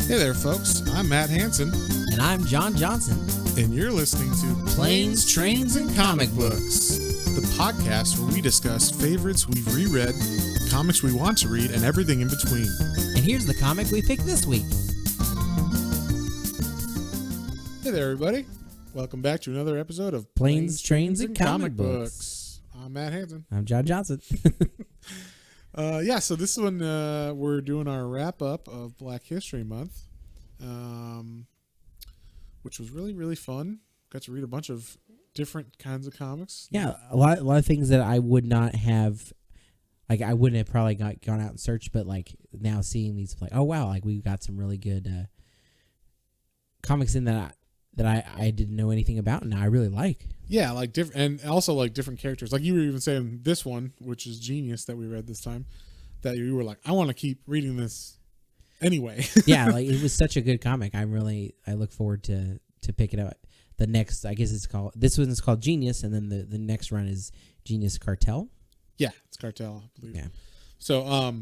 Hey there, folks. I'm Matt Hansen. And I'm John Johnson. And you're listening to Planes, Trains, and Comic Books, the podcast where we discuss favorites we've reread, comics we want to read, and everything in between. And here's the comic we picked this week. Hey there, everybody. Welcome back to another episode of Planes, Trains, and Comic Books. I'm Matt Hansen. I'm John Johnson. So this one, we're doing our wrap-up of Black History Month, which was really, really fun. Got to read a bunch of different kinds of comics. Yeah, a lot of things that I would not have, like I wouldn't have probably gone out and searched, but like now seeing these, like, oh wow, like we've got some really good comics in that I didn't know anything about, and I really like. Yeah, like different, and also like different characters. Like you were even saying this one, which is Genius that we read this time, that you were like, I want to keep reading this anyway. Yeah, like it was such a good comic. I look forward to pick it up. The next, I guess this one is called Genius, and then the next run is Genius Cartel. Yeah, it's Cartel, I believe. Yeah. So,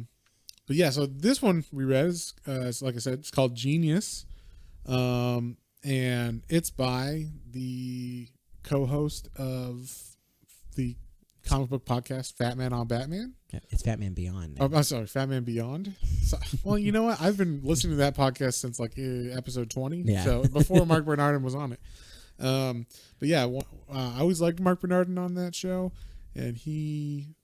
but yeah, so this one we read is like I said, it's called Genius, and it's by the co-host of the comic book podcast Fat Man on Batman. Yeah, it's Fat Man Beyond. Oh, I'm sorry, Fat Man Beyond. So, well, you know what? I've been listening to that podcast since like episode 20. Yeah. So before Marc Bernardin was on it. But yeah, I always liked Marc Bernardin on that show, and he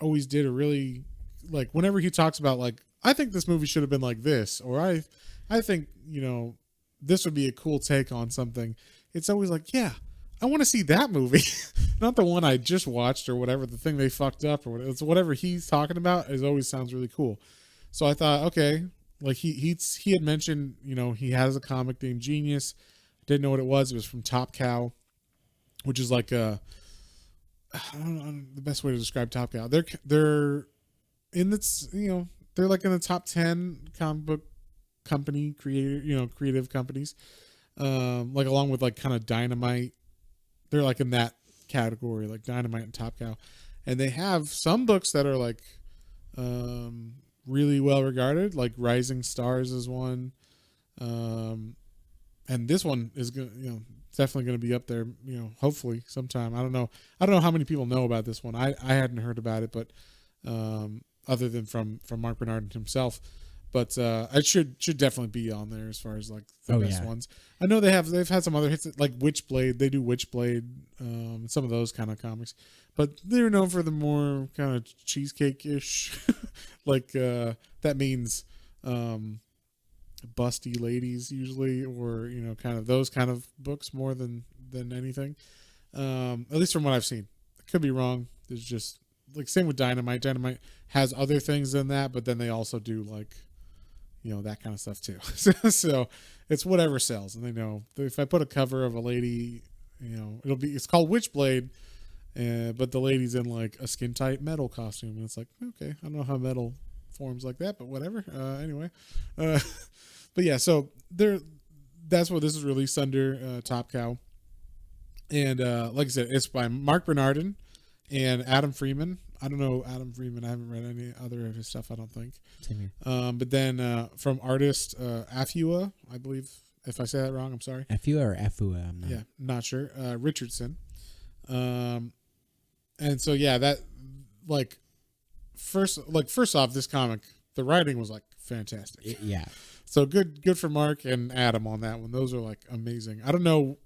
always did a really, like, whenever he talks about like, I think this movie should have been like this, or I think, you know, this would be a cool take on something. It's always like, yeah, I want to see that movie, not the one I just watched or whatever, the thing they fucked up or whatever. It's whatever he's talking about. It always sounds really cool. So I thought, okay, like he had mentioned, you know, he has a comic named Genius. Didn't know what it was. It was from Top Cow, which is like I don't know the best way to describe Top Cow. They're in this, you know, they're like in the top 10 comic book company creative companies, like along with like kind of Dynamite. They're like in that category, like Dynamite and Top Cow, and they have some books that are like really well regarded, like Rising Stars is one, and this one is gonna, you know, definitely going to be up there, you know, hopefully sometime. I don't know how many people know about this one. I hadn't heard about it, but other than from Marc Bernardin himself. But it should definitely be on there as far as like the best ones. I know they've had some other hits like Witchblade. They do Witchblade, some of those kind of comics, but they're known for the more kind of cheesecake-ish, like that means busty ladies usually, or you know, kind of those kind of books more than anything. At least from what I've seen. I could be wrong. There's just like same with Dynamite. Dynamite has other things than that, but then they also do like, you know, that kind of stuff too. So it's whatever sells. And they know if I put a cover of a lady, you know, it's called Witchblade, but the lady's in like a skin tight metal costume. And it's like, okay, I don't know how metal forms like that, but whatever. Anyway. But yeah, so that's what this is released under, Top Cow. And like I said, it's by Marc Bernardin and Adam Freeman. I don't know Adam Freeman. I haven't read any other of his stuff, I don't think. Same here. But then from artist Afua, I believe, if I say that wrong, I'm sorry. Afua or Afua? I'm not. Yeah, not sure. Richardson. And so yeah, that like first off, this comic, the writing was like fantastic. Yeah. So good for Mark and Adam on that one. Those are like amazing. I don't know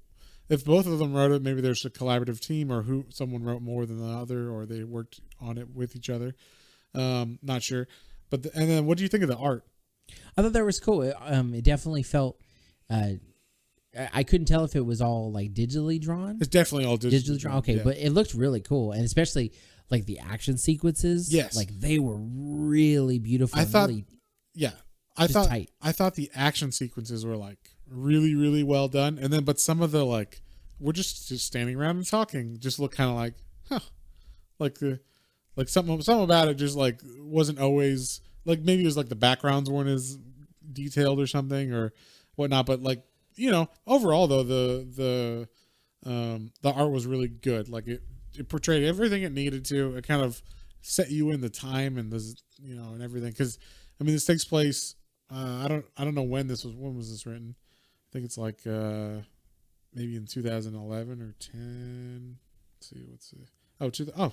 if both of them wrote it. Maybe there's a collaborative team, or someone wrote more than the other, or they worked on it with each other. Not sure. But and then what do you think of the art? I thought that was cool. It definitely felt. I couldn't tell if it was all like digitally drawn. It's definitely all digitally drawn. Okay, yeah. But it looked really cool, and especially like the action sequences. Yes, like they were really beautiful. I thought. Really Yeah. I thought tight. I thought the action sequences were like really, really well done, and then but some of the like we're just standing around and talking just look kind of like, huh, like something about it just like wasn't always like, maybe it was like the backgrounds weren't as detailed or something or whatnot, but like, you know, overall though the art was really good. Like it portrayed everything it needed to. It kind of set you in the time and the, you know, and everything, because I mean this takes place I don't know when was this written. I think it's like maybe in 2011 or 10. Let's see, what's it?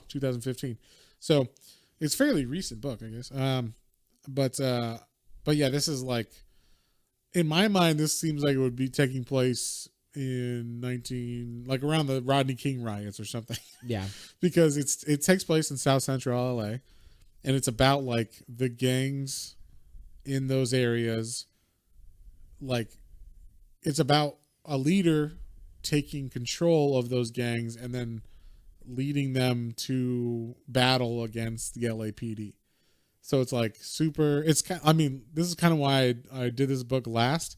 2015. So it's fairly recent book, I guess. But yeah, this is like, in my mind, this seems like it would be taking place in like around the Rodney King riots or something. Yeah. Because it takes place in South Central LA, and it's about like the gangs in those areas. Like, it's about a leader taking control of those gangs and then leading them to battle against the LAPD. So it's like super. It's kind. I mean, this is kind of why I did this book last,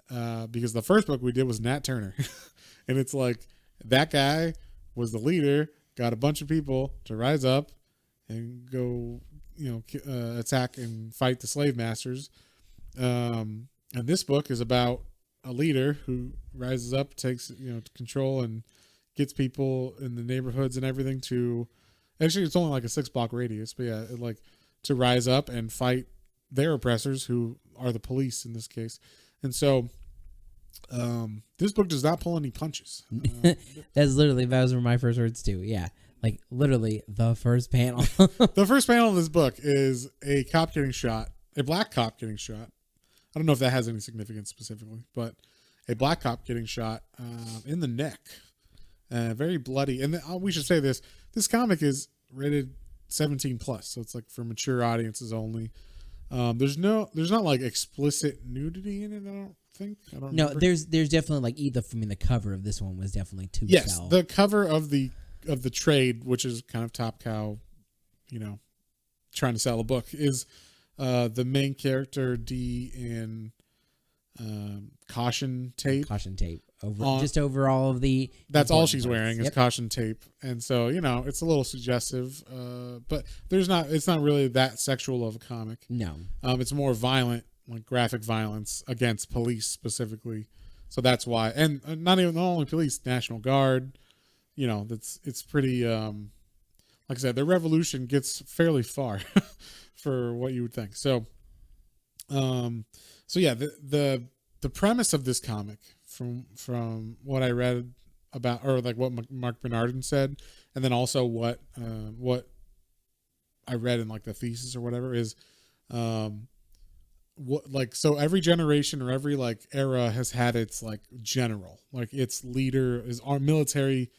because the first book we did was Nat Turner, and it's like that guy was the leader, got a bunch of people to rise up and go, attack and fight the slave masters. And this book is about a leader who rises up, takes control, and gets people in the neighborhoods and everything to. Actually, it's only like a 6-block radius, but yeah, to rise up and fight their oppressors, who are the police in this case. And so this book does not pull any punches. That's literally, those were my first words too. Yeah. Like literally the first panel. The first panel of this book is a cop getting shot, a black cop getting shot. I don't know if that has any significance specifically, but a black cop getting shot in the neck. Very bloody. And we should say this comic is rated 17 plus, so it's like for mature audiences only. There's not like explicit nudity in it, I don't think. I don't remember. There's definitely like the cover of this one was definitely too yes, the cover of the trade, which is kind of Top Cow, trying to sell a book, is the main character D in caution tape. Over all of the. That's all she's parts. wearing is caution tape, and so it's a little suggestive, but it's not really that sexual of a comic. No, it's more violent, like graphic violence against police specifically. So that's why, and not only police, National Guard. It's pretty. Like I said, the revolution gets fairly far for what you would think. So, yeah, the premise of this comic, from what I read about, or like what Marc Bernardin said, and then also what I read in like the thesis or whatever, is so every generation or every like era has had its like general, like its leader is our military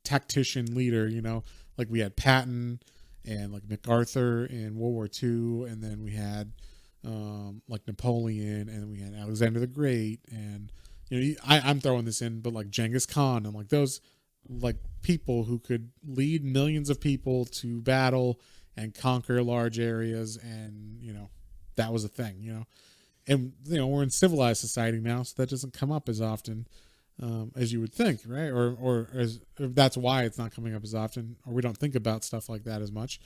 tactician leader, like we had Patton and like MacArthur in World War II, and then we had like Napoleon, and we had Alexander the Great, and I'm throwing this in, but like Genghis Khan, and like those like people who could lead millions of people to battle and conquer large areas, and that was a thing, and we're in civilized society now, so that doesn't come up as often as you would think, right? Or that's why it's not coming up as often, or we don't think about stuff like that as much.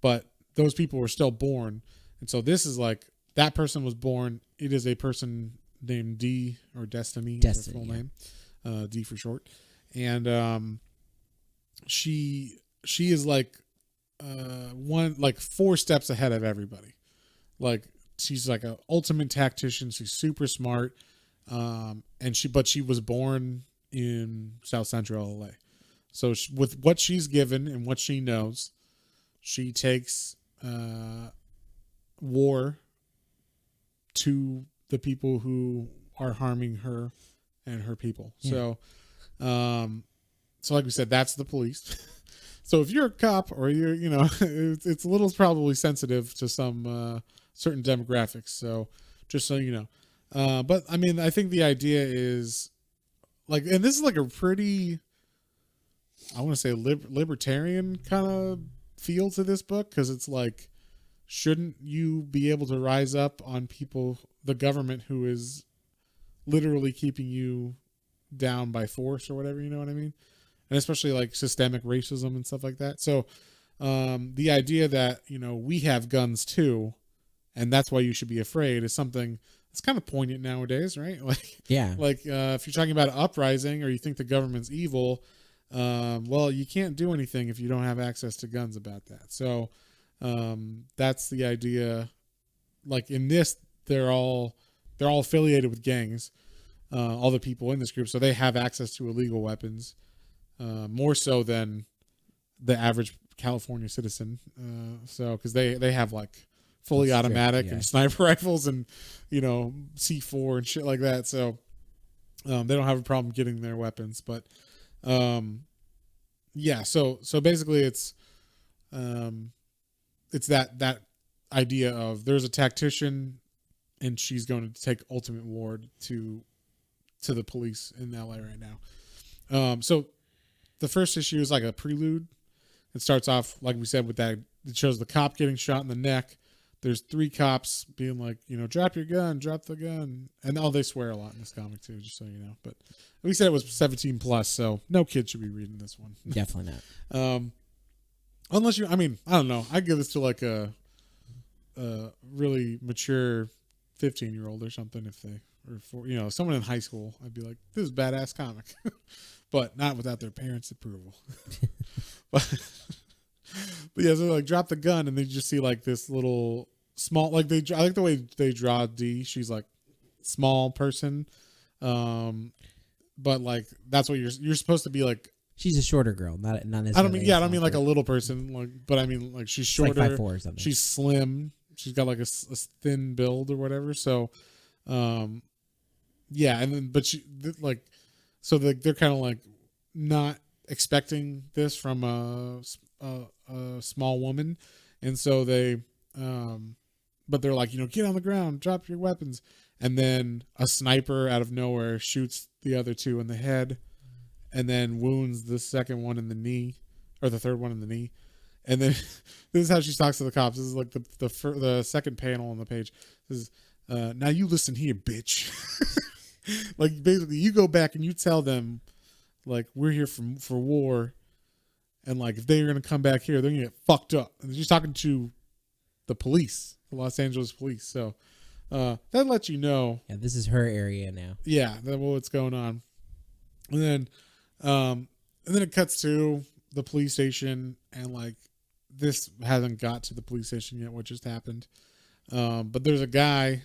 But those people were still born, and so this is like that person was born. It is a person named D, or Destiny, is her full name, D for short, and she is like 4 steps ahead of everybody. Like she's like an ultimate tactician. She's super smart. But she was born in South Central LA. So with what she's given and what she knows, she takes war to the people who are harming her and her people. Yeah. So like we said, that's the police. So if you're a cop, or it's a little probably sensitive to some certain demographics. So just so you know. But I mean, I think the idea is like, and this is like a pretty, I want to say libertarian kind of feel to this book, because it's like, shouldn't you be able to rise up on people, the government, who is literally keeping you down by force or whatever, you know what I mean? And especially like systemic racism and stuff like that. So the idea that, we have guns too, and that's why you should be afraid, is something that's kind of poignant nowadays, right? Like, yeah, like if you're talking about an uprising, or you think the government's evil, well, you can't do anything if you don't have access to guns about that. So that's the idea. Like in this, they're all affiliated with gangs. All the people in this group, so they have access to illegal weapons, more so than the average California citizen. So because they have like fully automatic and sniper rifles and C4 and shit like that. So they don't have a problem getting their weapons. But yeah, so basically it's that idea of there's a tactician and she's going to take ultimate war to the police in LA right now. So the first issue is like a prelude. It starts off, like we said, with that. It shows the cop getting shot in the neck. There's 3 cops being like, drop your gun, drop the gun. And they swear a lot in this comic too, just so you know. But we said it was 17 plus, so no kid should be reading this one. Definitely not. Unless I don't know. I'd give this to like a really mature 15-year-old or something or someone in high school. I'd be like, this is a badass comic. But not without their parents' approval. but yeah, so like drop the gun and they just see like this little small, like I like the way they draw Dee. She's like small person. But like that's what you're supposed to be like. She's a shorter girl, not necessarily. I don't mean like a little person, like, but I mean like she's shorter, like 5'4" or something. She's slim. She's got like a thin build or whatever. So, yeah, and then but so they're kind of like not expecting this from a small woman, and so they, but they're like, get on the ground, drop your weapons, and then a sniper out of nowhere shoots the other 2 in the head. And then wounds the second one in the knee, or the third one in the knee. And then this is how she talks to the cops. This is like the second panel on the page. This is, now you listen here, bitch. Like basically, you go back and you tell them, like, we're here for war, and like if they're gonna come back here, they're gonna get fucked up. And she's talking to the police, the Los Angeles police. So that lets you know. Yeah, this is her area now. Yeah, what's going on. And then it cuts to the police station, and like this hasn't got to the police station yet, what just happened. But there's a guy,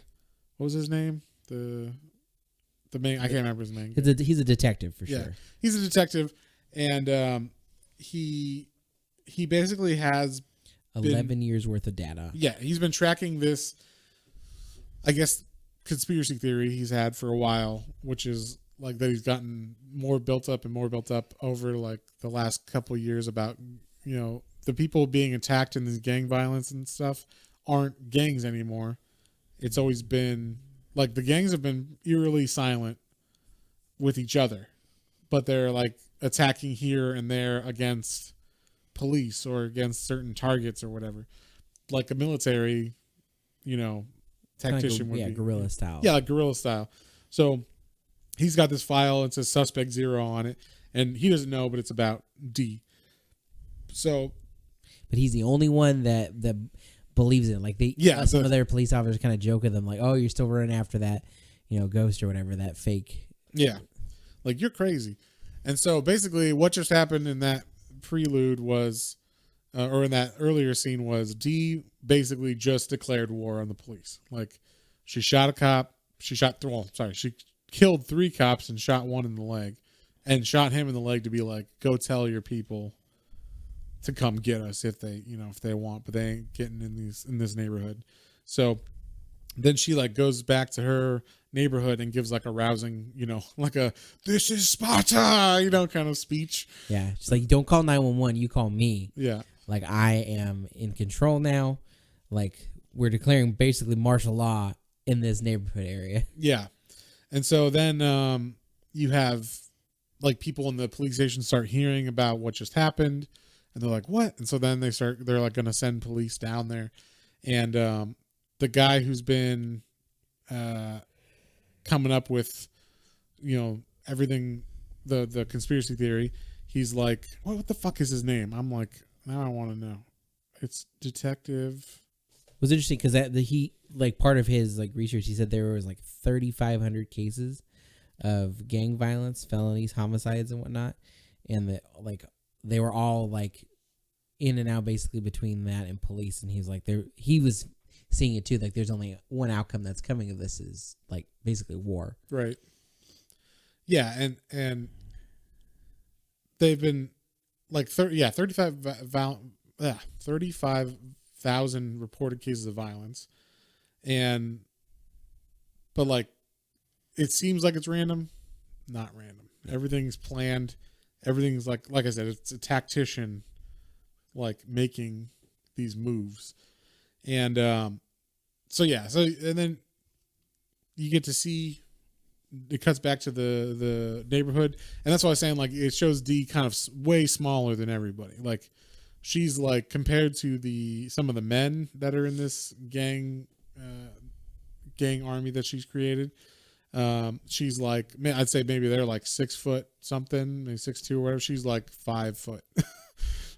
what was his name? The main, I can't remember his name. He's a detective for sure. He's a detective, and he basically has 11 years worth of data. Yeah, he's been tracking this, I guess, conspiracy theory he's had for a while, which is like that he's gotten more built up over like the last couple of years about, the people being attacked in this gang violence and stuff aren't gangs anymore. It's always been like the gangs have been eerily silent with each other, but they're like attacking here and there against police or against certain targets or whatever, like a military, tactician would be. Guerrilla style. Yeah, like guerrilla style. So he's got this file. It says Suspect 0 on it, and he doesn't know, but it's about D. So, but he's the only one that believes in it. Like some of their police officers kind of joke at them, like, "Oh, you're still running after that, ghost or whatever, that fake." Yeah, like you're crazy. And so basically, what just happened in that prelude was, or in that earlier scene was, D basically just declared war on the police. Like she shot a cop. She killed 3 cops and shot 1 in the leg, and shot him in the leg to be like, go tell your people to come get us if they want, but they ain't getting in this neighborhood. So then she like goes back to her neighborhood and gives like a rousing, like a "this is Sparta," kind of speech. Yeah, she's like, don't call 911, you call me. Yeah, like I am in control now. Like we're declaring basically martial law in this neighborhood area. Yeah. And so then you have like people in the police station start hearing about what just happened, and they're like, what? And so then they're like going to send police down there. And the guy who's been coming up with, everything, the conspiracy theory, he's like, what the fuck is his name? I'm like, now I want to know. It's Detective. It was interesting because he like part of his like research, he said there was like 3,500 cases of gang violence, felonies, homicides, and whatnot, and that like they were all like in and out basically between that and police. And he's like, he was seeing it too. Like there's only one outcome that's coming of this is like basically war. Right. Yeah, and they've been like 35,000 reported cases of violence, but like it seems like it's random, not random. Everything's planned. Everything's like I said, it's a tactician like making these moves. And and then you get to see it cuts back to the neighborhood, and that's why I was saying like it shows Dee kind of way smaller than everybody. Like she's like compared to some of the men that are in this gang army that she's created. She's like, I'd say maybe they're like 6 foot something, maybe 6'2" or whatever. She's like 5 foot.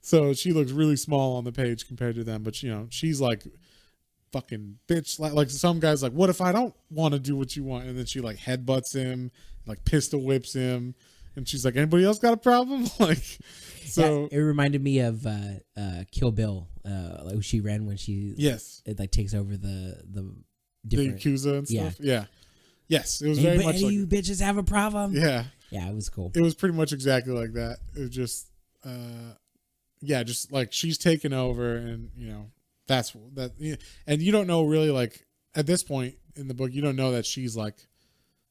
So she looks really small on the page compared to them, but she's like fucking bitch. Like some guys like, what if I don't want to do what you want? And then she like headbutts him, like pistol whips him. And she's like, anybody else got a problem? Like, so yeah, it reminded me of Kill Bill. Like she ran when it like takes over the different Yakuza and stuff. Yeah. Yes, it was very much like, you bitches have a problem. Yeah, it was cool. It was pretty much exactly like that. It was just, just like she's taken over, and that's that. And you don't know really, like at this point in the book, you don't know that she's like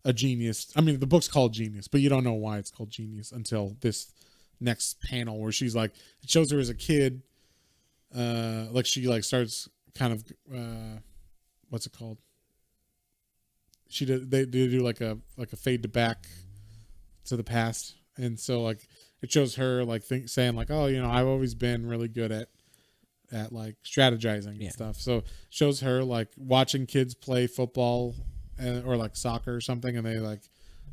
a genius. I mean, the book's called Genius, but you don't know why it's called Genius until this next panel where she's like, it shows her as a kid, like she like starts kind of what's it called? They do like a fade to back to the past, and so like it shows her like saying like, oh, I've always been really good at like strategizing and stuff. So it shows her like watching kids play football or like soccer or something, and they like,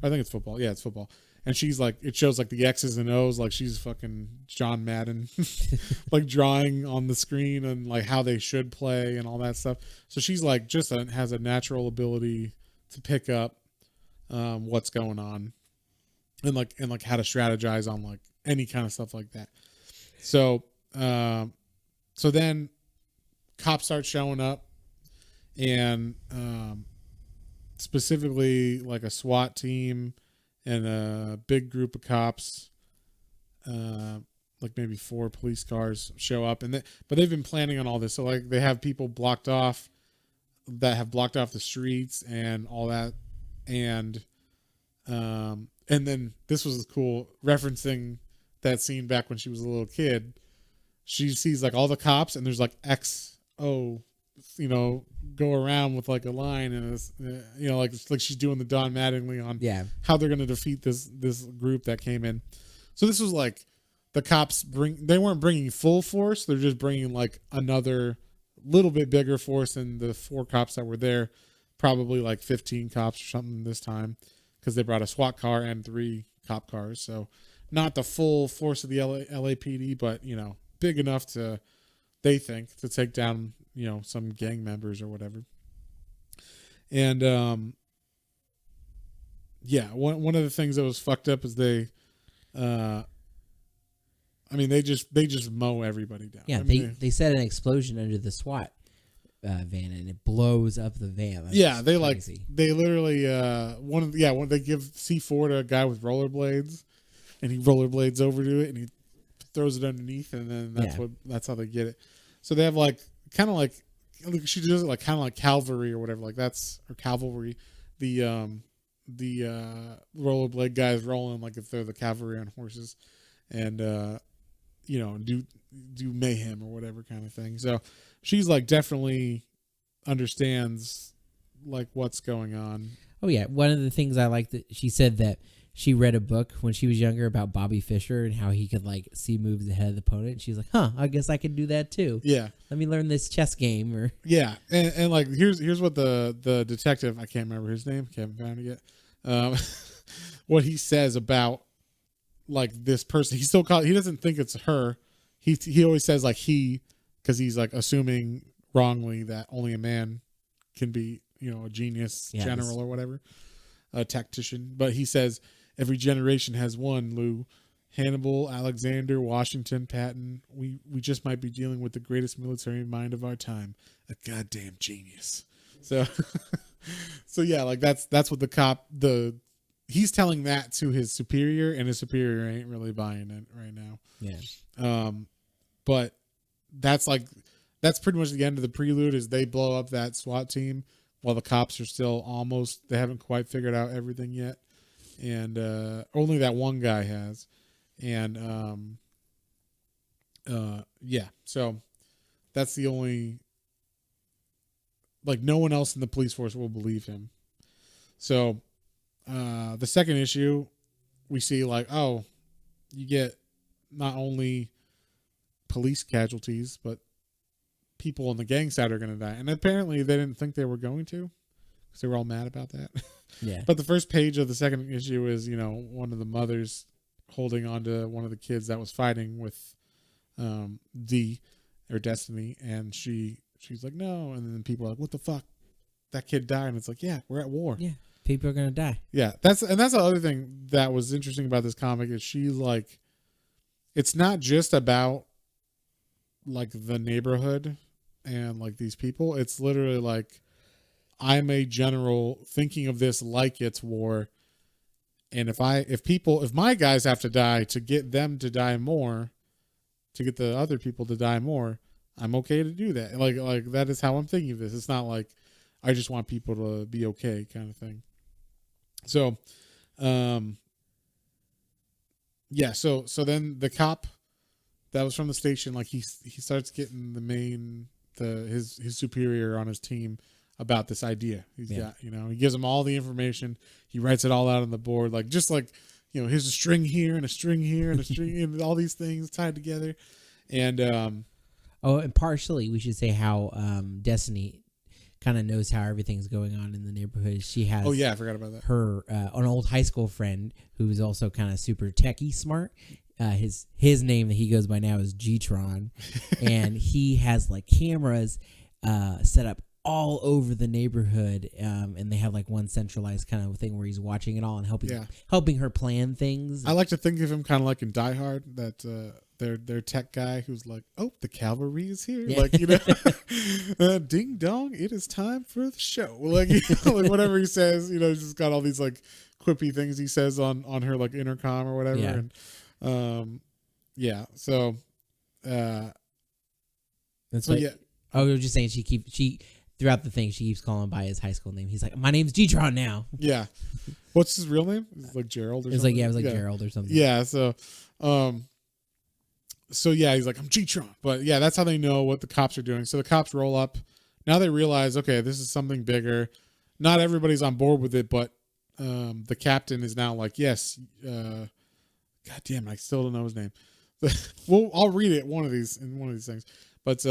I think it's football. Yeah, it's football. And she's like, it shows like the X's and O's, like she's fucking John Madden, like drawing on the screen and like how they should play and all that stuff. So she's like just has a natural ability to pick up what's going on and like how to strategize on like any kind of stuff like that. So then cops start showing up, and specifically like a SWAT team and a big group of cops, like maybe 4 police cars show up, but they've been planning on all this. So like they have people blocked off the streets and all that. And then this was cool, referencing that scene back when she was a little kid. She sees like all the cops, and there's like XO, go around with like a line, and it's, like she's doing the Don Mattingly on how they're going to defeat this group that came in. So this was like the cops they weren't bringing full force. They're just bringing like another little bit bigger force than the 4 cops that were there, probably like 15 cops or something this time, because they brought a SWAT car and 3 cop cars. So not the full force of the LAPD, but big enough they think to take down some gang members or whatever. And one of the things that was fucked up is they just mow everybody down. Yeah, they set an explosion under the SWAT van, and it blows up the van. That's crazy. They literally when they give C4 to a guy with rollerblades, and he rollerblades over to it, and he throws it underneath, and then that's how they get it. So they have like kind of like she does it like kind of like cavalry or whatever, like that's or cavalry. The rollerblade guys rolling like if they're the cavalry on horses, and do mayhem or whatever kind of thing. So she's like definitely understands like what's going on. Oh yeah, one of the things I like that she said that she read a book when she was younger about Bobby Fischer and how he could like see moves ahead of the opponent. She's like, I guess I could do that too. Yeah. Let me learn this chess game. Or and like here's what the detective, I can't remember his name, haven't found it yet. What he says about like this person, he doesn't think it's her. He always says like because he's like assuming wrongly that only a man can be a genius general or whatever, a tactician. But he says every generation has one, Lou, Hannibal, Alexander, Washington, Patton. We just might be dealing with the greatest military mind of our time, a goddamn genius. So, so yeah, like that's what he's telling that to his superior, and his superior ain't really buying it right now. Yeah. But that's pretty much the end of the prelude. Is they blow up that SWAT team while the cops are still they haven't quite figured out everything yet, and only that one guy has. And yeah, so that's the only, like, no one else in the police force will believe him. So the second issue, we see like, oh, you get not only police casualties, but people on the gang side are going to die. And apparently they didn't think they were going to, because they were all mad about that. Yeah. But the first page of the second issue is, one of the mothers holding on to one of the kids that was fighting with Destiny, and she's like, no, and then people are like, what the fuck, that kid died, and it's like, yeah, we're at war. Yeah, people are gonna die. Yeah, that's the other thing that was interesting about this comic is she's like, it's not just about like the neighborhood and like these people. It's literally like, I'm a general thinking of this like it's war. And if my guys have to die to get them to die more, to get the other people to die more, I'm okay to do that. Like that is how I'm thinking of this. It's not like I just want people to be okay kind of thing. So, yeah. So then the cop that was from the station, like he starts getting his superior on his team about this idea he's got. He gives him all the information. He writes it all out on the board, like just like, here's a string here and a string here and a string and all these things tied together. And and partially we should say how Destiny kind of knows how everything's going on in the neighborhood. She has I forgot about that. Her an old high school friend who's also kind of super techie smart. His name that he goes by now is G-Tron, and he has like cameras set up all over the neighborhood, and they have like one centralized kind of thing where he's watching it all and helping her plan things. I like to think of him kind of like in Die Hard, that their tech guy who's like, oh, the cavalry is here, like ding dong, it is time for the show, like, like whatever he says, he's just got all these like quippy things he says on her like intercom or whatever, and so that's so, like, I was just saying she throughout the thing she keeps calling him by his high school name. He's like, my name's G-Tron now. Yeah. What's his real name? It's like Gerald or something. It was like Gerald or something. Yeah. So he's like, I'm G-Tron. But yeah, that's how they know what the cops are doing. So the cops roll up. Now they realize, okay, this is something bigger. Not everybody's on board with it, but the captain is now like, yes. God damn, I still don't know his name. Well, I'll read it in one of these things. But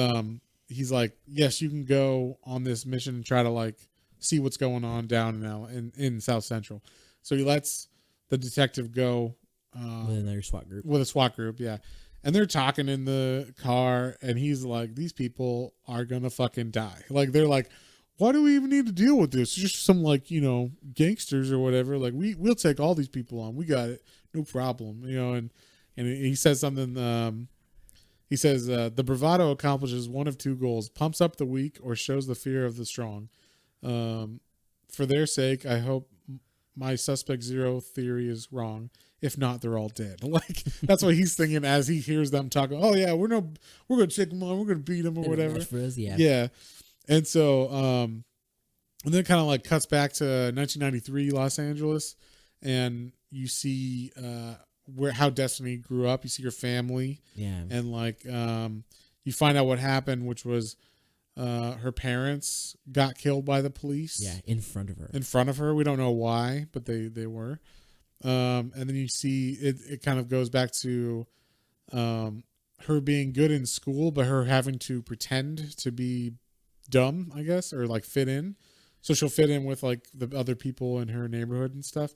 he's like, yes, you can go on this mission and try to like see what's going on down in South Central. So he lets the detective go with another SWAT group. With a SWAT group, yeah. And they're talking in the car, and he's like, these people are gonna fucking die. Like, they're like, why do we even need to deal with this? It's just some like, gangsters or whatever. Like, we'll take all these people on. We got it, no problem. And he says something. He says, the bravado accomplishes one of two goals: pumps up the weak or shows the fear of the strong. For their sake, I hope my suspect zero theory is wrong. If not, they're all dead. Like, that's what he's thinking as he hears them talking. Oh yeah, we're gonna take them on. We're gonna beat them or whatever. For us, yeah. Yeah. And so, and then it kind of like cuts back to 1993 Los Angeles, and you see how Destiny grew up. You see her family, and like you find out what happened, which was her parents got killed by the police. Yeah, in front of her. We don't know why, but they were. And then you see it kind of goes back to her being good in school, but her having to pretend to be dumb, I guess, or like fit in. So she'll fit in with like the other people in her neighborhood and stuff.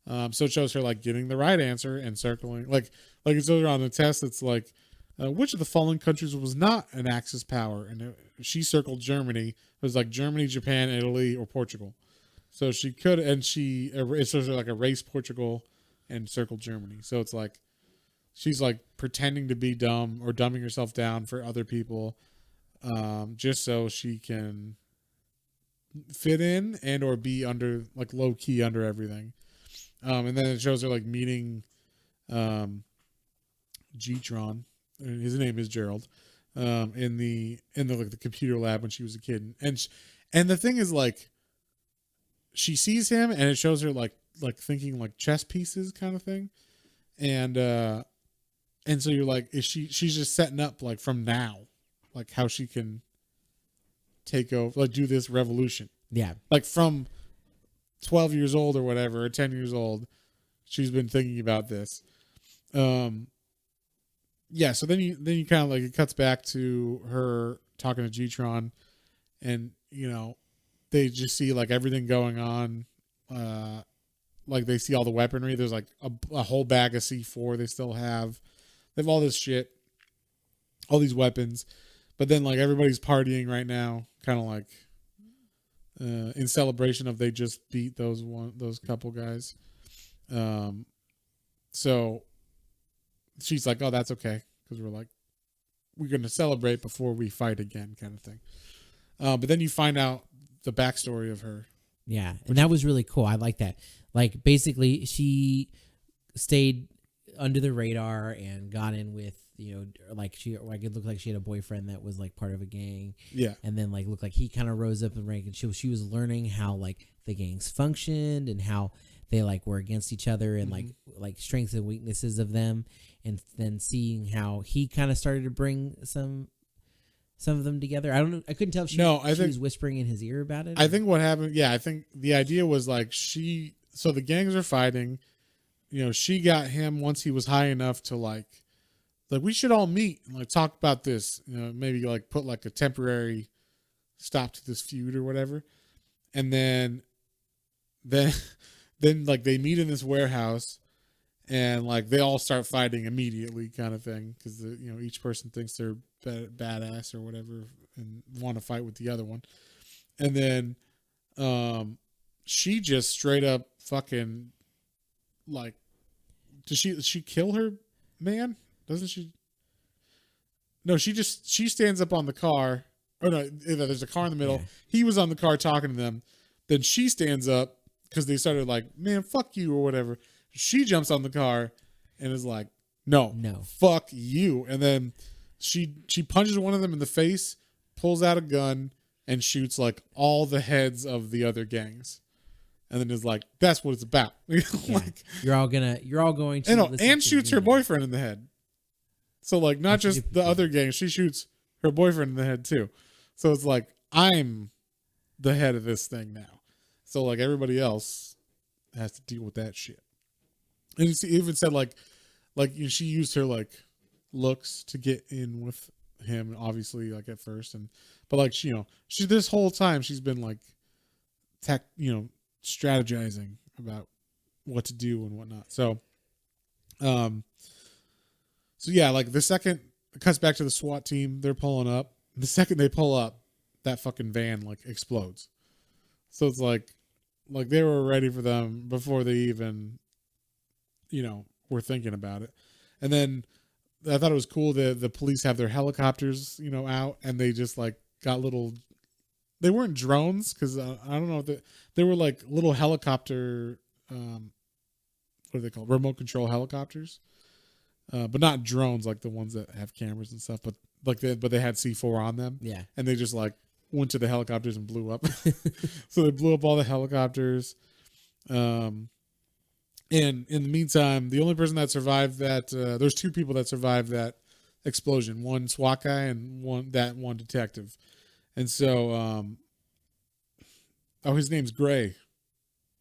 So it shows her like getting the right answer and circling, like it shows her on the test. It's like, which of the following countries was not an Axis power? And she circled Germany. It was like Germany, Japan, Italy, or Portugal. So she could, and it shows her like erase Portugal and circled Germany. So it's like, she's like pretending to be dumb or dumbing herself down for other people, just so she can fit in and or be under like low key under everything. And then it shows her like meeting G-Tron. His name is Gerald. In the like the computer lab when she was a kid, and the thing is like she sees him and it shows her like thinking like chess pieces kind of thing, and so you're like, she's just setting up like from now, like how she can take over, like do this revolution. Yeah. Like from 12 years old or whatever, or 10 years old, she's been thinking about this. Yeah, so then you kind of like, it cuts back to her talking to G-Tron, and they just see like everything going on. Like they see all the weaponry. There's like a whole bag of C4 they still have. They have all this shit, all these weapons, but then like everybody's partying right now, kind of like in celebration of they just beat those couple guys. So she's like, oh, that's okay, because we're going to celebrate before we fight again, kind of thing. But then you find out the backstory of her. Yeah, and that was really cool. I like that. Like, basically, she stayed under the radar and got in with, like it looked like she had a boyfriend that was like part of a gang. Yeah. And then like looked like he kind of rose up in rank, and she was learning how like the gangs functioned and how they like were against each other and like strengths and weaknesses of them, and then seeing how he kind of started to bring some of them together. I don't know. I couldn't tell if she was whispering in his ear about it. I think what happened, I think the idea was like so the gangs are fighting, she got him once he was high enough to like we should all meet and like talk about this, maybe like put like a temporary stop to this feud or whatever. And then like they meet in this warehouse and like they all start fighting immediately, kind of thing, because each person thinks they're badass or whatever and want to fight with the other one. And then she just straight up fucking like, does she kill her man? Doesn't she? No, she stands up on the car. Oh no, there's a car in the middle. Yeah. He was on the car talking to them. Then she stands up because they started like, man, fuck you or whatever. She jumps on the car and is like, no, fuck you. And then she punches one of them in the face, pulls out a gun, and shoots like all the heads of the other gangs. And then is like, that's what it's about. Like, you're all going to and shoots her boyfriend in the head. So like, not just the other gang, she shoots her boyfriend in the head too. So it's like, I'm the head of this thing now. So like everybody else has to deal with that shit. And he even said like she used her like looks to get in with him, obviously, like at first, but like she this whole time she's been like strategizing about what to do and whatnot. So yeah, like the second it cuts back to the SWAT team, they're pulling up. The second they pull up, that fucking van like explodes. So it's like they were ready for them before they even were thinking about it. And then I thought it was cool that the police have their helicopters out, and they just like got little, they weren't drones, because I don't know if they were like little helicopter, what are they called, remote control helicopters, but not drones like the ones that have cameras and stuff, but they had C4 on them. Yeah. And they just like went to the helicopters and blew up. So they blew up all the helicopters. And in the meantime, the only person that survived that, there's two people that survived that explosion, one SWAT guy and one detective. And so, his name's Gray.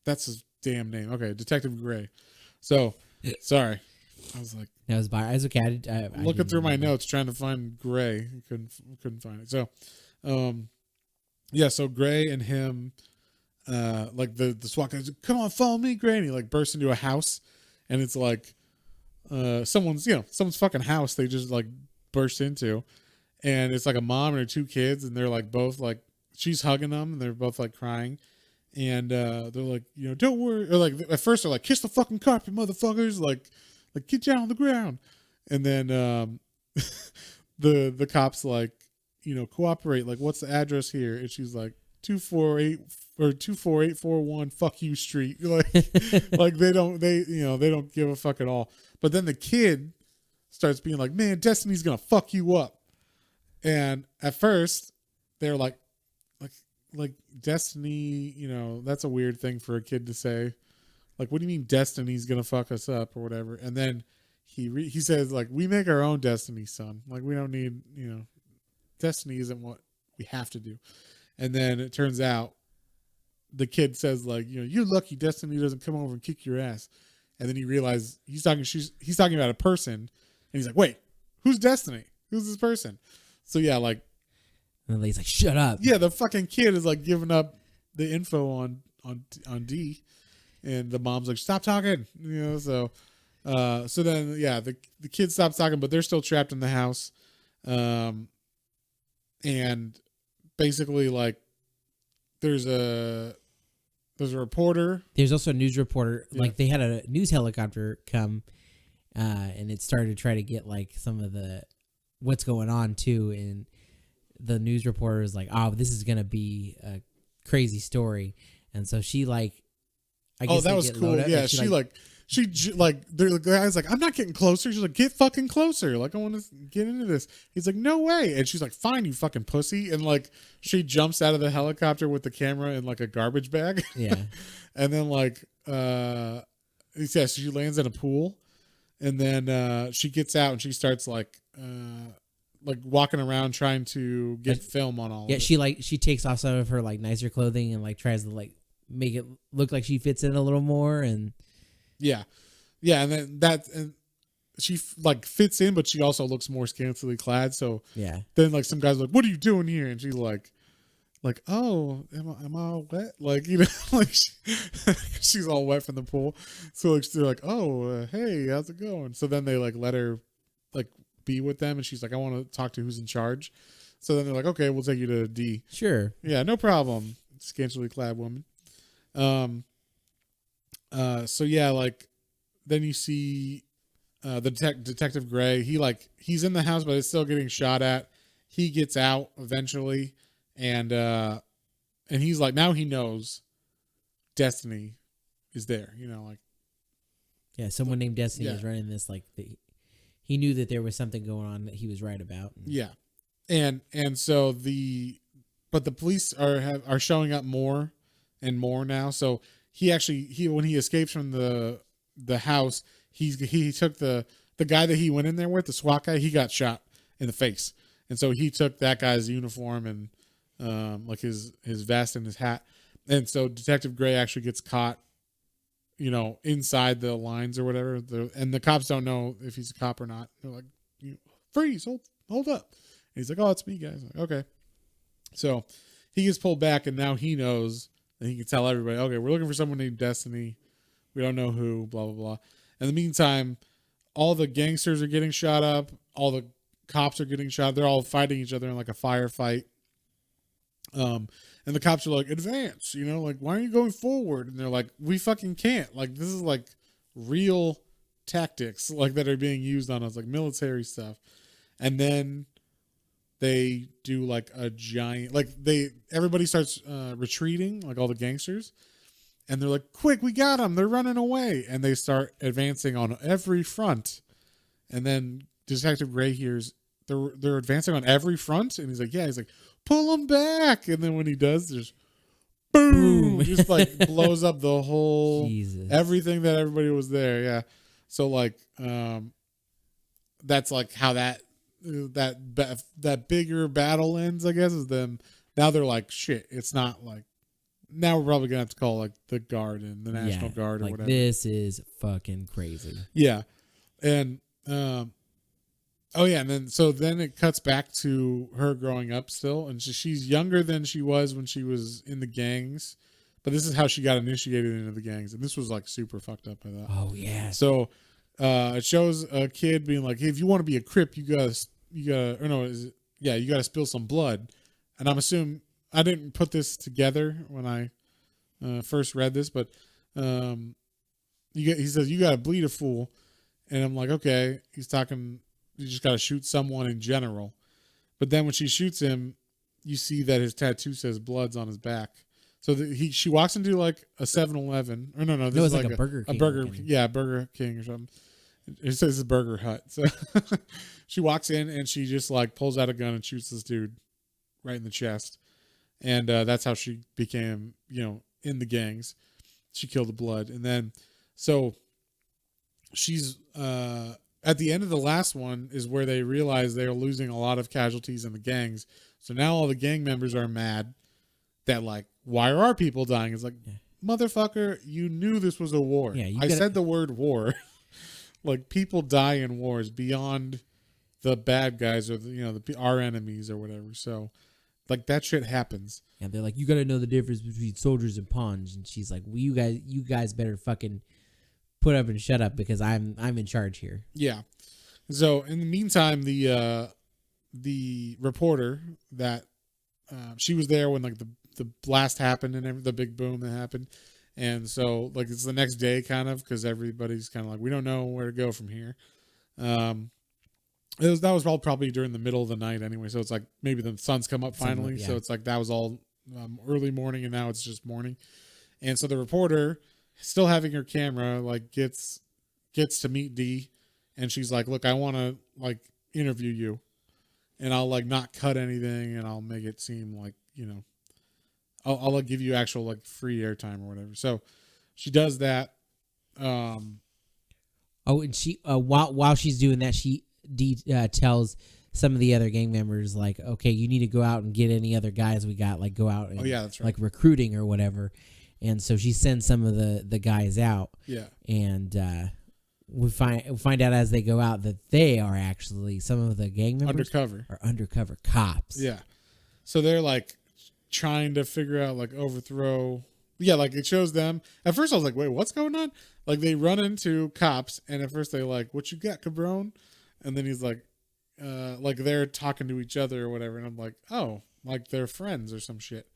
That's his damn name. Okay. Detective Gray. So sorry. I was like, that was by Isaac. I looking through my notes, trying to find Gray. Couldn't find it. So, yeah. So Gray and him, like the SWAT guys, come on, follow me, Gray. And he like bursts into a house, and it's like, someone's fucking house. They just like burst into, and it's like a mom and her two kids, and they're like both like, she's hugging them, and they're both like crying, and they're like, don't worry, or like at first they're like, kiss the fucking carpet, motherfuckers, like get down on the ground. And then the cops like, cooperate. Like, what's the address here? And she's like 248 or 24841 fuck you street. Like they don't give a fuck at all. But then the kid starts being like, man, Destiny's gonna fuck you up. And at first they're like Destiny, that's a weird thing for a kid to say. Like, what do you mean Destiny's gonna fuck us up or whatever? And then he says, like, we make our own destiny, son. Like, we don't need, destiny isn't what we have to do. And then it turns out the kid says, like, you're lucky Destiny doesn't come over and kick your ass. And then he realizes he's talking about a person, and he's like, wait, who's Destiny? Who's this person? So yeah, like, and he's like, shut up. Yeah, the fucking kid is like giving up the info on D, and the mom's like, stop talking. So then yeah, the kid stops talking, but they're still trapped in the house. And basically, like, there's a reporter. There's also a news reporter. Yeah. Like, they had a news helicopter come, and it started to try to get like some of the what's going on too. And the news reporter is like, "Oh, this is gonna be a crazy story." And so she like, I guess that was cool. Yeah, the guy's like, I'm not getting closer. She's like, get fucking closer. Like, I want to get into this. He's like, no way. And she's like, fine, you fucking pussy. And like, she jumps out of the helicopter with the camera in like a garbage bag. Yeah. And then like, so she lands in a pool, and then she gets out and she starts like walking around trying to get film on all. Yeah, of it. she takes off some of her like nicer clothing and like tries to like make it look like she fits in a little more. And yeah, and then she like fits in, but she also looks more scantily clad. So yeah, then like some guys are like, what are you doing here? And she's like, oh, am I all wet? Like, like she's all wet from the pool. So like they're like, oh, hey, how's it going? So then they like let her like be with them, and she's like, I want to talk to who's in charge. So then they're like, okay, we'll take you to D. Sure. Yeah, no problem. Scantily clad woman. So yeah, like then you see the Detective Gray. He's in the house, but it's still getting shot at. He gets out eventually, and he's like, now he knows Destiny is there. Like, yeah, someone named Destiny is running this. Like, he knew that there was something going on that he was right about. Yeah, and so the police are showing up more and more now. So he when he escapes from the house, he took the guy that he went in there with, the SWAT guy. He got shot in the face, and so he took that guy's uniform and like his vest and his hat, and so Detective Gray actually gets caught, inside the lines or whatever. And the cops don't know if he's a cop or not. They're like, freeze, hold up. And he's like, oh, it's me, guys. Like, okay. So he gets pulled back, and now he knows, and he can tell everybody, okay, we're looking for someone named Destiny. We don't know who, blah, blah, blah. In the meantime, all the gangsters are getting shot up. All the cops are getting shot. They're all fighting each other in like a firefight. And the cops are like, advance, like, why aren't you going forward? And they're like, we fucking can't. Like, this is like real tactics, like, that are being used on us, like military stuff. And then they do like a giant, like everybody starts retreating, like all the gangsters. And they're like, quick, we got them. They're running away. And they start advancing on every front. And then Detective Gray hears they're advancing on every front. And he's like, yeah. He's like, pull them back. And then when he does, there's boom. Just like blows up the whole, everything that everybody was there. Yeah. So like, that's like how that bigger battle ends, I guess, is them. Now they're like, shit, it's not like, now we're probably gonna have to call like the guard and the National Guard or like, whatever. This is fucking crazy. Yeah. And and then it cuts back to her growing up still, and she's younger than she was when she was in the gangs, but this is how she got initiated into the gangs, and this was like super fucked up by that. Oh yeah. So it shows a kid being like, hey, if you want to be a Crip, you gotta spill some blood. And I'm assuming, I didn't put this together when I first read this, but he says, you gotta bleed a fool. And I'm like, okay, he's talking. You just got to shoot someone in general. But then when she shoots him, you see that his tattoo says Bloods on his back. So she walks into like a 7-Eleven. Or no, this is like a Burger King. Burger King or something. It says the Burger Hut. So she walks in and she just like pulls out a gun and shoots this dude right in the chest. And that's how she became, in the gangs. She killed the Blood. And then, so she's, at the end of the last one is where they realize they're losing a lot of casualties in the gangs. So now all the gang members are mad that like, why are our people dying? It's like, motherfucker, you knew this was a war. Yeah, I said the word war. Like, people die in wars beyond the bad guys or our enemies or whatever. So like, that shit happens. Yeah, they're like, you got to know the difference between soldiers and pawns. And she's like, well, you guys better fucking put up and shut up because I'm in charge here. Yeah. So in the meantime, the reporter that she was there when like the blast happened and the big boom that happened, and so like it's the next day kind of because everybody's kind of like, we don't know where to go from here. That was probably during the middle of the night anyway, so it's like maybe the sun's come up finally. So it's like that was all early morning, and now it's just morning. And so the reporter, still having her camera, like gets to meet Dee, and she's like, look, I want to like interview you, and I'll like not cut anything, and I'll make it seem like, I'll like give you actual like free airtime or whatever. So she does that. And she while she's doing that, Dee tells some of the other gang members like, okay, you need to go out and get any other guys we got, like go out and that's right, like recruiting or whatever. And so she sends some of the guys out. Yeah. And we find out as they go out that they are actually, some of the gang members are undercover cops. Yeah. So they're like trying to figure out like overthrow. Yeah, like it shows them. At first I was like, wait, what's going on? Like they run into cops, and at first they like, what you got, cabron? And then he's like they're talking to each other or whatever, and I'm like, oh, like they're friends or some shit.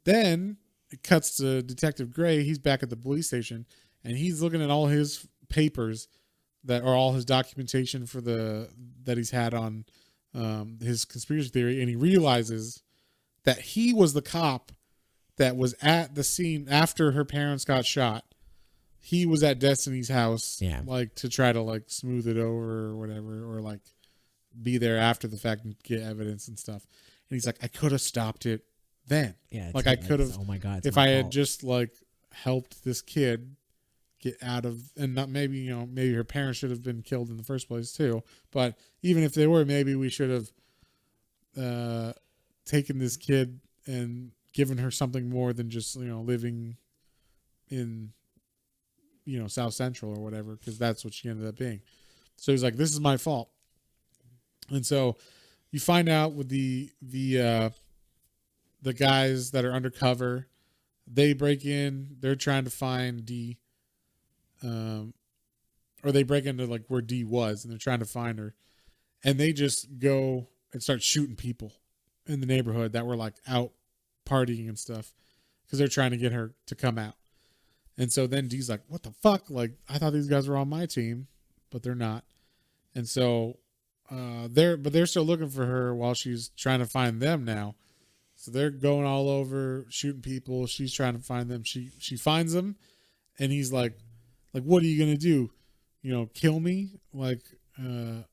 Then it cuts to Detective Gray. He's back at the police station, and he's looking at all his papers that are all his documentation for that he's had on his conspiracy theory, and he realizes that he was the cop that was at the scene after her parents got shot. He was at Destiny's house, like to try to like smooth it over or whatever, or like be there after the fact and get evidence and stuff. And he's like, I could have stopped it then. Yeah, like I could have. Oh my god! If I had just like helped this kid get out of, and not maybe her parents should have been killed in the first place too. But even if they were, maybe we should have taken this kid and given her something more than just living in South Central or whatever, because that's what she ended up being. So he's like, this is my fault. And so you find out with the guys that are undercover, they break in, they're trying to find Dee, or they break into like where Dee was, and they're trying to find her, and they just go and start shooting people in the neighborhood that were like out partying and stuff, because they're trying to get her to come out. And so then Dee's like, what the fuck? Like, I thought these guys were on my team, but they're not. And so they're still looking for her while she's trying to find them now. So they're going all over shooting people. She's trying to find them. She finds them, and he's like, what are you gonna do? Kill me like in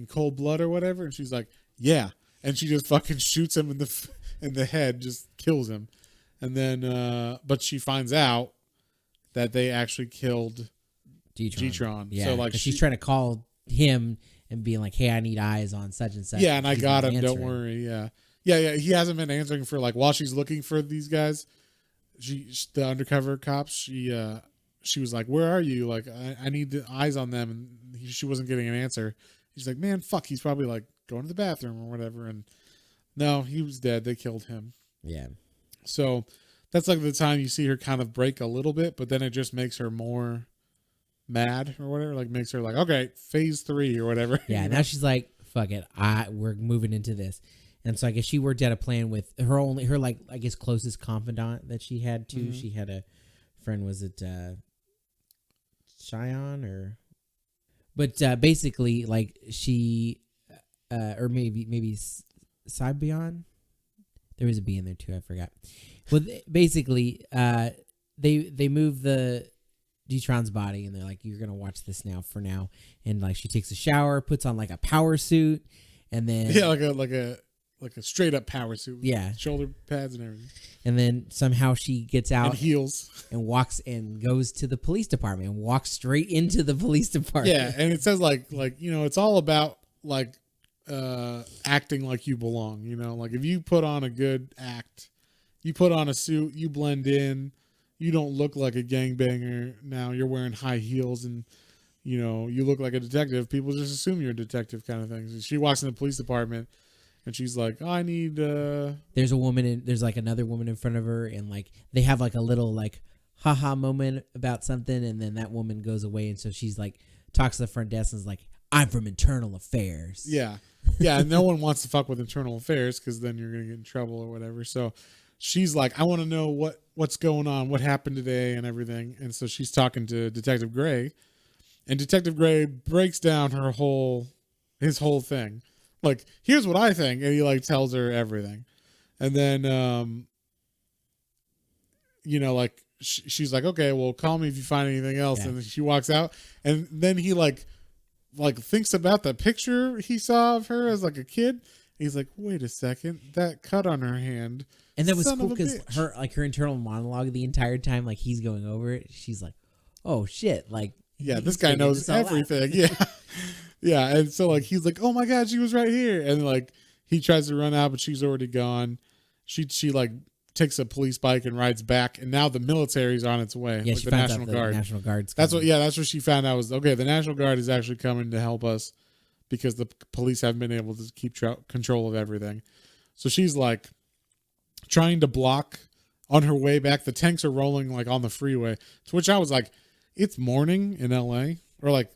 cold blood or whatever? And she's like, yeah. And she just fucking shoots him in the head, just kills him. And then, but she finds out that they actually killed G-Tron. Yeah, so like she's trying to call him and being like, "Hey, I need eyes on such and such." Yeah, and I got him. Don't worry. Yeah. He hasn't been answering for like while she's looking for these guys. The undercover cops. She was like, "Where are you? Like, I need the eyes on them." And she wasn't getting an answer. He's like, "Man, fuck. He's probably like going to the bathroom or whatever." And no, he was dead. They killed him. Yeah. So that's like the time you see her kind of break a little bit, but then it just makes her more mad or whatever. Like makes her like, okay, phase 3 or whatever. Yeah. Now she's like, fuck it. We're moving into this. And so I guess she worked out a plan with her like, I guess, closest confidant that she had too. Mm-hmm. She had a friend, was it Cheyenne or, but basically like she, or maybe Sibion. There was a B in there too. I forgot. Well, basically, they move the Detron's body, and they're like, "You're gonna watch this now for now." And like she takes a shower, puts on like a power suit, and then like a straight up power suit. With shoulder pads and everything. And then somehow she gets out and heels and walks and goes to the police department and walks straight into the police department. Yeah, and it says like it's all about like acting like you belong. Like if you put on a good act, you put on a suit, you blend in, you don't look like a gangbanger. Now you're wearing high heels and you look like a detective. People just assume you're a detective, kind of thing. So she walks in the police department. And she's like, I need. There's a woman there's like another woman in front of her, and like they have like a little like haha moment about something, and then that woman goes away, and so she's like talks to the front desk and is like, I'm from internal affairs. Yeah, and no one wants to fuck with internal affairs because then you're gonna get in trouble or whatever. So she's like, I want to know what's going on, what happened today, and everything. And so she's talking to Detective Gray, and Detective Gray breaks down his whole thing. Like, here's what I think, and he like tells her everything, and then like she's like, okay, well, call me if you find anything else, and she walks out, and then he like thinks about the picture he saw of her as like a kid. He's like, wait a second, that cut on her hand, and that was cool because her internal monologue the entire time, like he's going over it, she's like, oh shit, like this guy knows everything, Yeah, and so like he's like, oh my god, she was right here, and like he tries to run out, but she's already gone. She like takes a police bike and rides back, and now the military's on its way. Yeah, like she the finds National out Guard. The National Guard's coming. That's what she found out was okay. The National Guard is actually coming to help us because the police haven't been able to keep control of everything. So she's like trying to block on her way back. The tanks are rolling like on the freeway, to which I was like, it's morning in L.A. Or like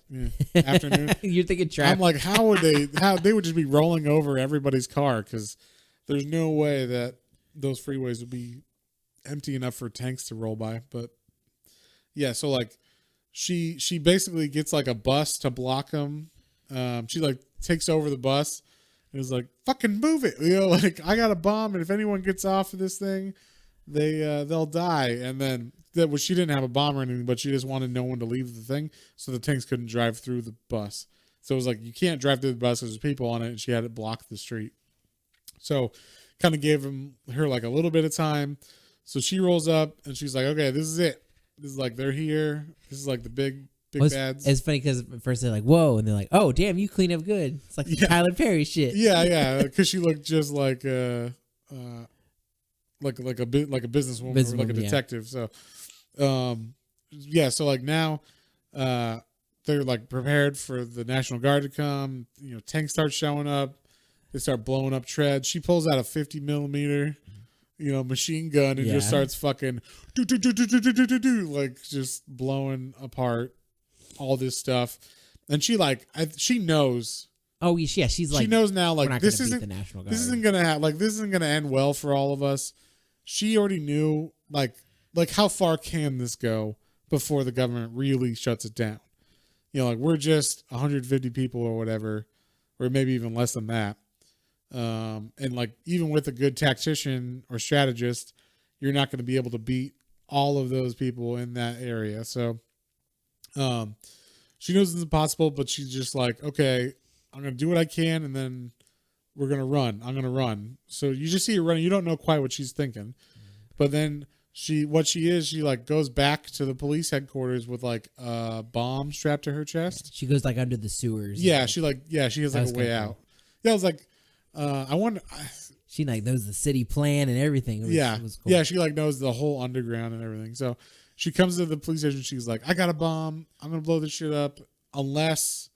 afternoon. You're thinking traffic. I'm like, how they would just be rolling over everybody's car because there's no way that those freeways would be empty enough for tanks to roll by. But yeah, so like she basically gets like a bus to block them. She like takes over the bus and is like, fucking move it. Like I got a bomb, and if anyone gets off of this thing, they'll die. And then she didn't have a bomb or anything, but she just wanted no one to leave the thing, so the tanks couldn't drive through the bus. So it was like, you can't drive through the bus because there's people on it, and she had it block the street. So kind of gave her like a little bit of time. So she rolls up and she's like, okay, this is it. This is like, they're here. This is like the big bads. It's funny because at first they're like, whoa, and they're like, oh damn, you clean up good. It's like Tyler Perry shit. Yeah, because she looked just like a businesswoman or like a detective. So so like now they're like prepared for the National Guard to come. Tanks start showing up. They start blowing up treads. She pulls out a 50 millimeter machine gun and just starts fucking like just blowing apart all this stuff. And she knows. Oh yeah, she's like, she knows now, like, this isn't the National Guard. This isn't gonna end well for all of us. She already knew like how far can this go before the government really shuts it down. Like we're just 150 people or whatever, or maybe even less than that. And like even with a good tactician or strategist, you're not going to be able to beat all of those people in that area. So she knows it's impossible, but she's just like, okay, I'm going to do what I can, and then we're going to run. I'm going to run. So you just see her running. You don't know quite what she's thinking. But then she like goes back to the police headquarters with like a bomb strapped to her chest. She goes like under the sewers. Yeah, she has like a way out. Yeah, I was like, I wonder. She like knows the city plan and everything. It was cool. Yeah, she like knows the whole underground and everything. So she comes to the police station. She's like, I got a bomb. I'm gonna blow this shit up unless,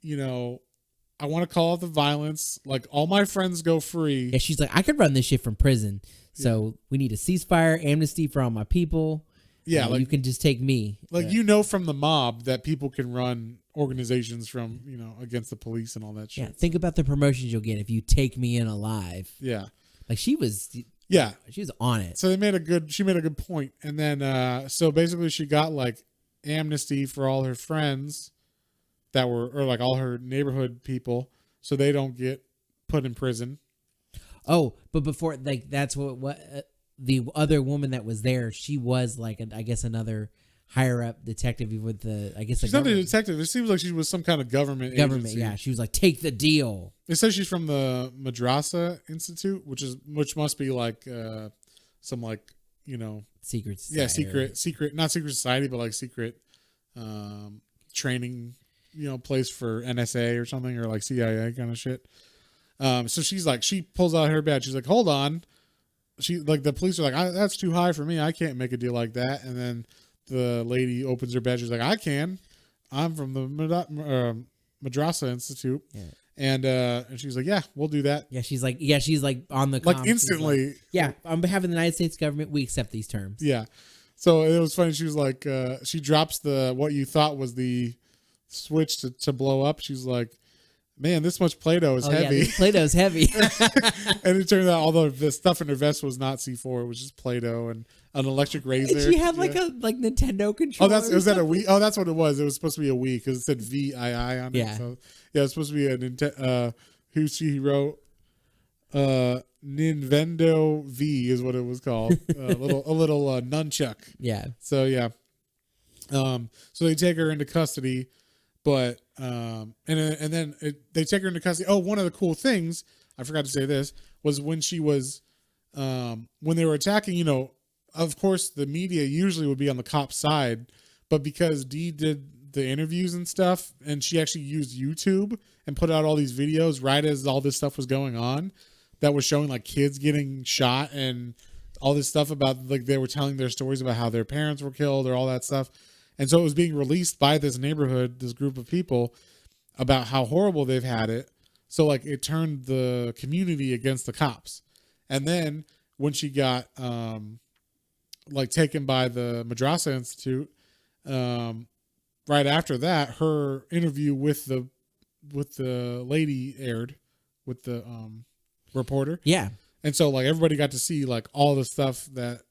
I want to call out the violence. Like all my friends go free. Yeah, she's like, I could run this shit from prison. So we need a ceasefire, amnesty for all my people. Yeah, like you can just take me. Like from the mob that people can run organizations from, against the police and all that shit. Yeah, think about the promotions you'll get if you take me in alive. Yeah, like she was. Yeah, she was on it. So she made a good point, and then so basically she got like amnesty for all her friends that were, or like all her neighborhood people, so they don't get put in prison. Oh, but before, like, that's what the other woman that was there, she was like, I guess another higher up detective with the, I guess She's the not a government. detective. It seems like she was some kind of government agency. Yeah, she was like, take the deal. It says she's from the Madrasa Institute, which must be like some like, you know, Secret society. Yeah, secret, not secret society, but like secret training, you know, place for NSA or something, or like CIA kind of shit. So she's like, she pulls out her badge. She's like, hold on. She like, the police are like, that's too high for me. I can't make a deal like that. And then the lady opens her badge. She's like, I can. I'm from the Madrasa Institute. Yeah. And she's like, yeah, we'll do that. Yeah, she's like on the Like comms. instantly. Like, yeah, on behalf of the United States government, we accept these terms. Yeah. So it was funny. She was like, she drops what you thought was the switch to blow up. She's like, man, this much Play-Doh is heavy. Yeah, Play-Doh's heavy. And it turned out all the stuff in her vest was not C4. It was just Play-Doh and an electric razor. And she had like a Nintendo controller. Oh, was that a Wii? Oh, that's what it was. It was supposed to be a Wii because it said VII on it. Yeah. So yeah, it's supposed to be a Nintendo. Who she wrote? Nintendo V is what it was called. A little nunchuck. Yeah. So yeah. So they take her into custody, but and then they take her into custody. Oh, one of the cool things I forgot to say this was when she was when they were attacking. You know, of course, the media usually would be on the cop's side, but because Dee did the interviews and stuff, and she actually used YouTube and put out all these videos right as all this stuff was going on, that was showing like kids getting shot and all this stuff about, like, they were telling their stories about how their parents were killed or all that stuff. And so it was being released by this neighborhood, this group of people, about how horrible they've had it. So like it turned the community against the cops. And then when she got like taken by the Madrasa Institute, right after that, her interview with the lady aired, with the reporter. Yeah. And so like everybody got to see like all the stuff that,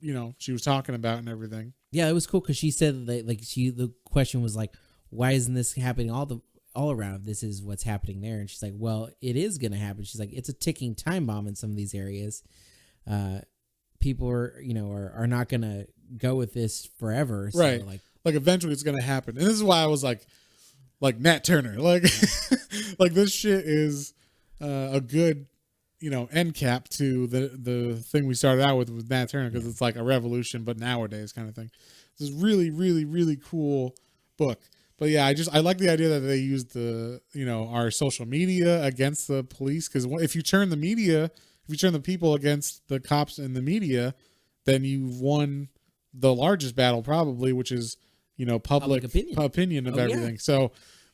you know, she was talking about and everything. Yeah, it was cool because she said that, like, the question was like, why isn't this happening all around? This is what's happening there. And she's like, well, it is going to happen. She's like, it's a ticking time bomb in some of these areas. People are not going to go with this forever. So, right. Like eventually it's going to happen. And this is why I was like Nat Turner, like, like this shit is a good, you know, end cap to the thing we started out with Nat Turner, because it's like a revolution, but nowadays kind of thing. This is really, really, really cool book. But yeah, I like the idea that they used our social media against the police, because if you turn the people against the cops and the media, then you've won the largest battle probably, which is, you know, public opinion of everything. Yeah.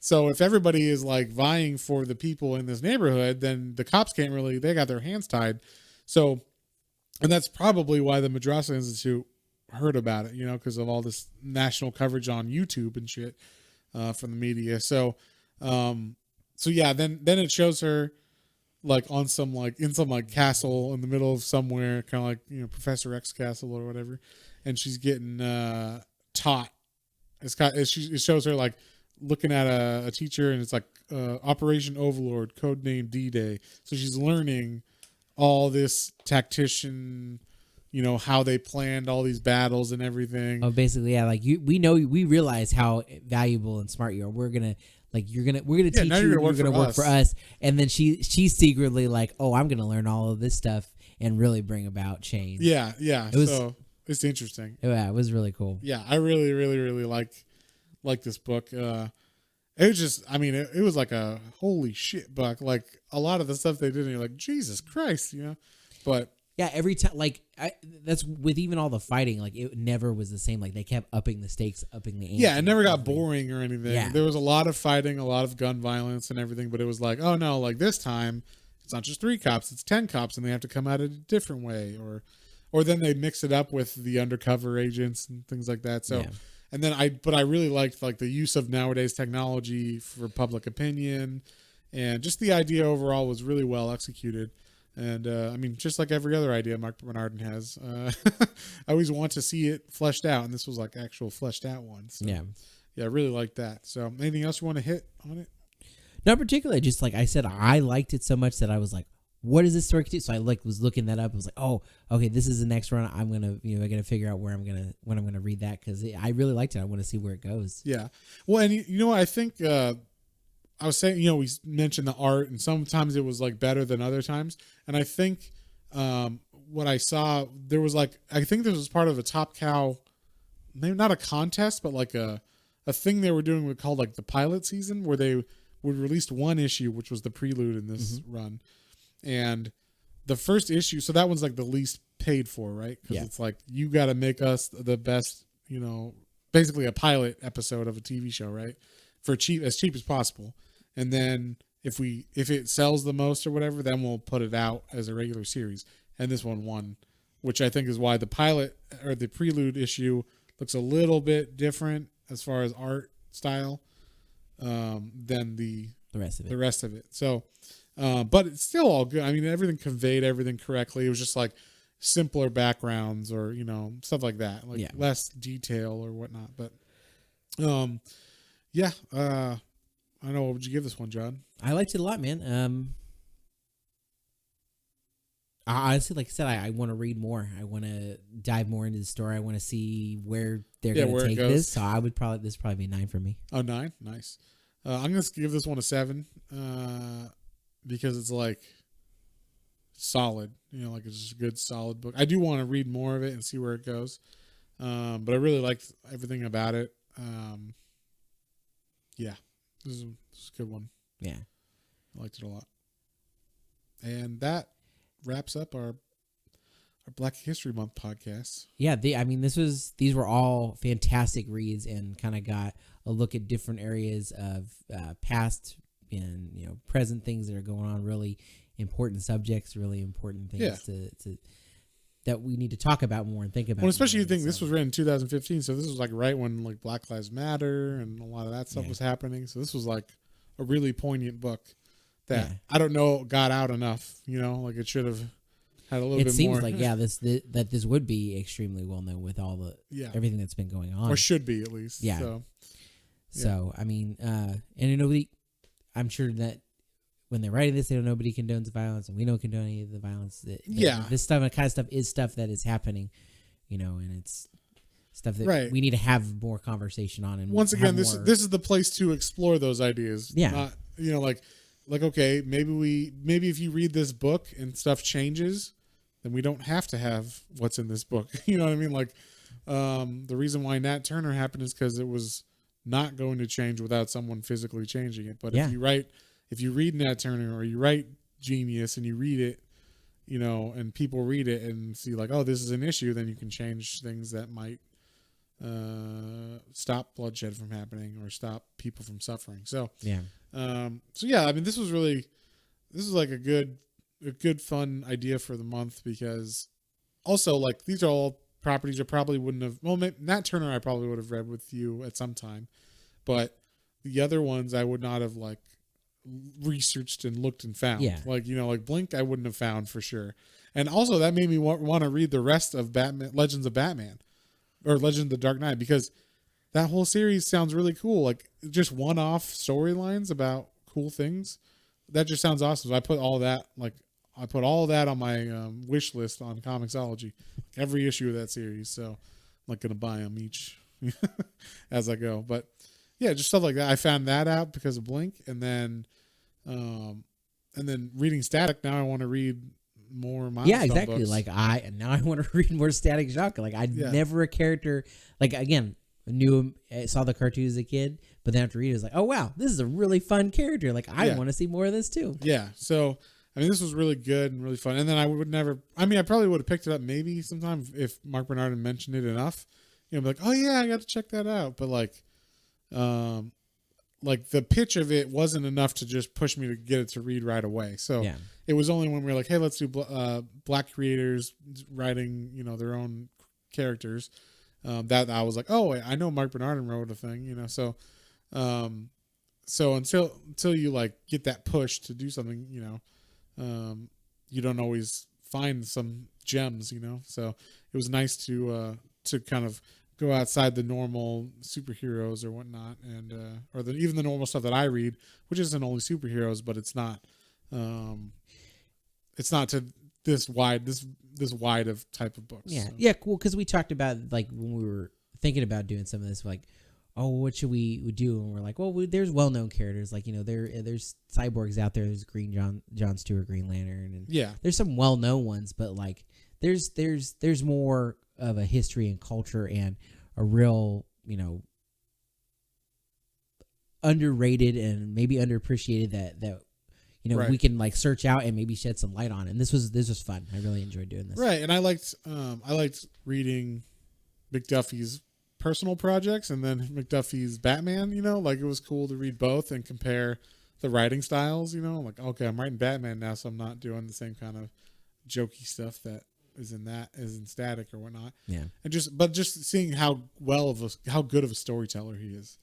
So if everybody is like vying for the people in this neighborhood, then the cops can't really, they got their hands tied. So, and that's probably why the Madrasa Institute heard about it, you know, because of all this national coverage on YouTube and shit from the media. So yeah, then it shows her like in some castle in the middle of somewhere, kind of like, you know, Professor X castle or whatever. And she's getting taught. It shows her like looking at a teacher, and it's like Operation Overlord, codename D-Day. So she's learning all this tactician, you know, how they planned all these battles and everything. Oh, basically, yeah. Like we realize how valuable and smart you are. We're gonna teach you. You're gonna work for us. And then she's secretly like, oh, I'm gonna learn all of this stuff and really bring about change. Yeah. So it's interesting. Yeah, it was really cool. Yeah, I really, really, really like this book. It was just, I mean, it was like a holy shit book. Like a lot of the stuff they did, and you're like, Jesus Christ, you know. But yeah, every time, like that's with even all the fighting, like it never was the same. Like they kept upping the stakes, upping the ante. Yeah, it never got boring or anything. Yeah. There was a lot of fighting, a lot of gun violence and everything, but it was like, oh no, like this time it's not just 3 cops, it's 10 cops, and they have to come at it a different way, or then they mix it up with the undercover agents and things like that. So, yeah. And then I really liked like the use of nowadays technology for public opinion, and just the idea overall was really well executed. And I mean, just like every other idea Marc Bernardin has, I always want to see it fleshed out, and this was like actual fleshed out one. So, Yeah. I really like that. So, anything else you want to hit on it? Not particularly. Just like I said, I liked it so much that I was like, "What is this story do?" So I was looking that up. I was like, "Oh, okay, this is the next run. I'm gonna I gotta figure out when I'm gonna read that because I really liked it. I want to see where it goes." Yeah. Well, and you know what? I think I was saying, we mentioned the art, and sometimes it was like better than other times. And I think what I saw, there was like, I think this was part of a Top Cow, maybe not a contest, but like a thing they were doing called like the pilot season, where they would release one issue, which was the prelude in this run. And the first issue, so that one's like the least paid for, right? Because it's like, you got to make us the best, basically a pilot episode of a TV show, right? For as cheap as possible. And then if it sells the most or whatever, then we'll put it out as a regular series. And this one won, which I think is why the pilot or the prelude issue looks a little bit different as far as art style than the rest of it. So, but it's still all good. I mean, everything conveyed everything correctly. It was just like simpler backgrounds or, stuff like that, like less detail or whatnot. But, yeah, I don't know. What would you give this one, John? I liked it a lot, man. Honestly, like I said, I want to read more. I want to dive more into the story. I want to see where they're going to take this. So this would probably be a 9 for me. Oh, 9? Nice. I'm going to give this one a 7 because it's like solid. Like it's just a good, solid book. I do want to read more of it and see where it goes. But I really liked everything about it. Yeah, this is a good one. Yeah. I liked it a lot. And that wraps up our Black History Month podcast. Yeah, these were all fantastic reads and kind of got a look at different areas of past and present things that are going on. Really important subjects, really important things to that we need to talk about more and think about. Well, especially you think this was written in 2015, so this was like right when like Black Lives Matter and a lot of that stuff was happening. So this was like a really poignant book that I don't know got out enough. Like it should have had a little bit more. It seems like this would be extremely well known with all the everything that's been going on, or should be at least. Yeah. So I mean, and nobody, I'm sure that when they're writing this, nobody condones violence, and we don't condone any of the violence. This kind of stuff is stuff that is happening, and it's stuff that we need to have more conversation on. And once again, this is the place to explore those ideas. Yeah, not, like okay, maybe if you read this book and stuff changes, then we don't have to have what's in this book. You know what I mean? Like the reason why Nat Turner happened is because it was not going to change without someone physically changing it. But if you read Nat Turner or you write Genius and you read it, and people read it and see like, oh, this is an issue, then you can change things that might stop bloodshed from happening or stop people from suffering. So I mean, this is like a good fun idea for the month, because also like these are all properties I probably wouldn't have. Well, Nat Turner I probably would have read with you at some time, but the other ones I would not have like researched and looked and found. Like like Blink I wouldn't have found for sure. And also that made me want to read the rest of Legends of Batman or Legend of the Dark Knight, because that whole series sounds really cool. Like just one-off storylines about cool things. That just sounds awesome. So I put all that on my wish list on Comixology, every issue of that series. So I'm not gonna buy them each as I go, but yeah, just stuff like that. I found that out because of Blink, and then reading Static. Now I want to read more Milestone Yeah, exactly. books. Like I want to read more Static Shock. Like never a character. Like again, saw the cartoon as a kid, but then after reading it, I was like, oh wow, this is a really fun character. Like I want to see more of this too. Yeah. So I mean, this was really good and really fun. And then I probably would have picked it up maybe sometime if Marc Bernardin mentioned it enough. Be like, oh yeah, I got to check that out. But like the pitch of it wasn't enough to just push me to get it to read right away. So it was only when we were like, hey, let's do black creators writing, their own characters. That I was like, oh, I know Marc Bernardin wrote a thing, so until you like get that push to do something, you don't always find some gems, So it was nice to kind of go outside the normal superheroes or whatnot, and even the normal stuff that I read, which isn't only superheroes, but it's not to this wide of type of books. Yeah, so. yeah, cool. Because we talked about like when we were thinking about doing some of this, like, oh, what should we do? And we're like, well, there's well-known characters, like there's cyborgs out there. There's John Stewart, Green Lantern, and there's some well-known ones, but like there's more of a history and culture and a real underrated and maybe underappreciated that right. we can like search out and maybe shed some light on. And this was fun. I really enjoyed doing this. Right, and I liked reading McDuffie's personal projects and then McDuffie's Batman. Like it was cool to read both and compare the writing styles. Like, okay, I'm writing Batman now, so I'm not doing the same kind of jokey stuff that is in Static or whatnot. Yeah, and just seeing how good of a storyteller he is.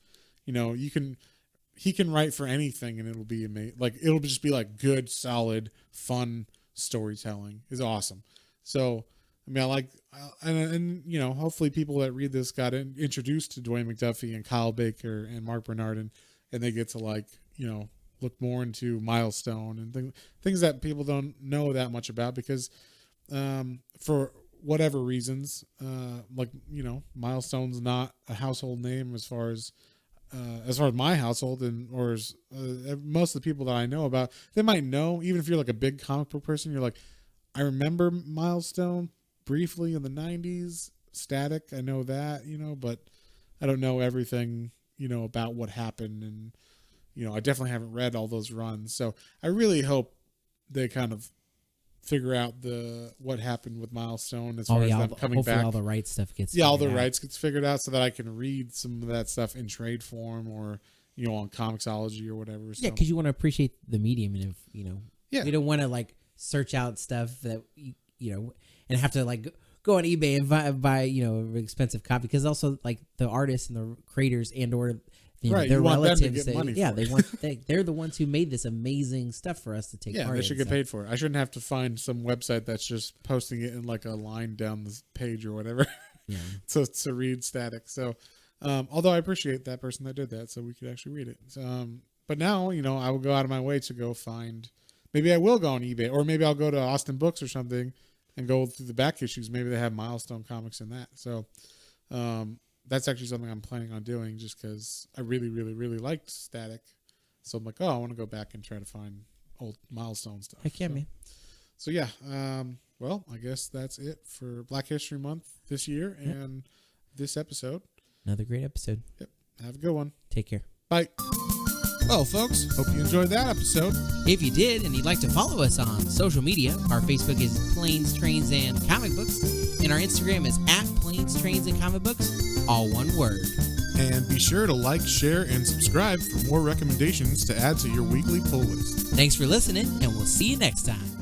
He can write for anything and it'll be amazing. Like it'll just be like good, solid, fun storytelling is awesome. So I mean, I like, and hopefully people that read this got introduced to Dwayne McDuffie and Kyle Baker and Marc Bernardin, and they get to look more into Milestone and things that people don't know that much about because for whatever reasons, Milestone's not a household name as far as my household or as most of the people that I know about. They might know, even if you're like a big comic book person, you're like, I remember Milestone briefly in the 90s, Static, I know that, but I don't know everything, about what happened, and I definitely haven't read all those runs. So I really hope they kind of figure out what happened with Milestone as far as them coming back. All the right stuff gets rights gets figured out so that I can read some of that stuff in trade form or on Comixology or whatever. Yeah, because you want to appreciate the medium, and if you don't want to like search out stuff that and have to like go on eBay and buy an expensive copy, because also like the artists and the creators and or their relatives, they're the ones who made this amazing stuff for us to take part in. They should get paid for it. I shouldn't have to find some website that's just posting it in like a line down the page or whatever to read Static. So although I appreciate that person that did that, so we could actually read it. But now I will go out of my way to go find, maybe I will go on eBay, or maybe I'll go to Austin Books or something and go through the back issues. Maybe they have Milestone comics in that. So that's actually something I'm planning on doing, just because I really, really, really liked Static. So I'm like, I want to go back and try to find old Milestone stuff. Heck yeah, man. So yeah, well, I guess that's it for Black History Month this year and this episode. Another great episode. Yep. Have a good one. Take care. Bye. Well, folks, hope you enjoyed that episode. If you did, and you'd like to follow us on social media, our Facebook is Planes, Trains, and Comic Books, and our Instagram is @Planes, Trains, and Comic Books, all one word. And be sure to like, share, and subscribe for more recommendations to add to your weekly pull list. Thanks for listening, and we'll see you next time.